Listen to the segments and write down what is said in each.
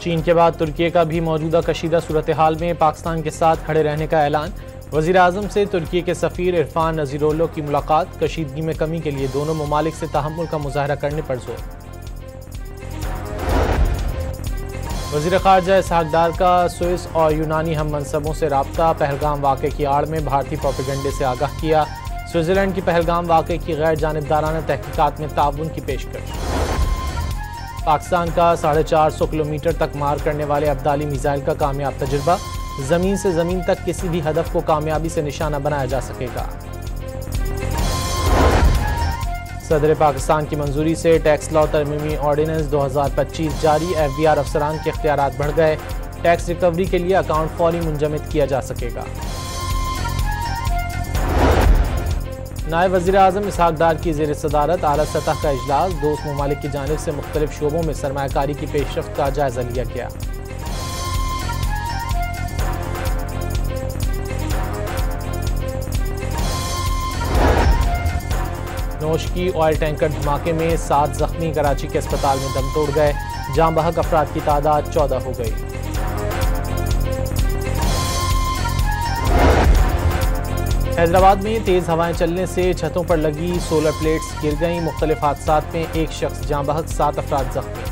चीन के बाद तुर्की का भी मौजूदा कशीदा सूरत हाल में पाकिस्तान के साथ खड़े रहने का ऐलान। वज़ीर आज़म से तुर्की के सफ़ीर इरफान नज़ीरोल्लो की मुलाकात। कशीदगी में कमी के लिए दोनों ममालिक से तहम्मुल का मुज़ाहरा करने पर जोर। वज़ीर ख़ारजा इसहाक़ डार का स्विस और यूनानी हम मनसबों से राब्ता। पहलगाम वाक़े की आड़ में भारतीय प्रोपेगेंडे से आगाह किया। स्विट्ज़रलैंड की पहलगाम वाक़े की गैर जानिबदाराना तहकीकात में ताउन की पेशकश। पाकिस्तान का 450 किलोमीटर तक मार करने वाले अब्दाली मिसाइल का कामयाब तजुर्बा। ज़मीन से ज़मीन तक किसी भी हदफ को कामयाबी से निशाना बनाया जा सकेगा। सदर पाकिस्तान की मंजूरी से टैक्स लॉ तरमीमी ऑर्डिनेंस 2025 जारी। FBR अफसरान के इख्तियारात बढ़ गए। टैक्स रिकवरी के लिए अकाउंट फौरी मुंजमद किया जा सकेगा। नायब वज़ीर आज़म इसहाक़ डार की ज़ेर सदारत आला सतह का इजलास। दोस्त ममालिक की जानिब से मुख्तलिफ शोबों में सरमायाकारी की पेशरफ्त का जायजा लिया गया। नोश की ऑयल टैंकर धमाके में 7 जख्मी। कराची के अस्पताल में दम तोड़ गए। जाम बहक अफराद की तादाद 14 हो गई। हैदराबाद में तेज हवाएं चलने से छतों पर लगी सोलर प्लेट्स गिर गईं। मुख्तलिफ हादसात में एक शख्स जाँ बहक, 7 अफराद जख्मी।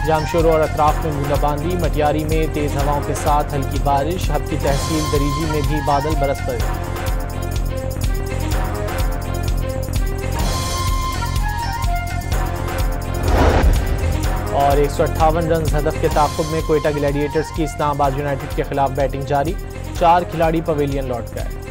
जामशोर और अतराफ में बूंदाबांदी। मटियारी में तेज हवाओं के साथ हल्की बारिश। हब की तहसील दरीजी में भी बादल बरस पड़े। और 158 रन हदफ के ताक़ुब में कोयटा ग्लैडिएटर्स की इस्लामाबाद यूनाइटेड के खिलाफ बैटिंग जारी। 4 खिलाड़ी पवेलियन लौट गए।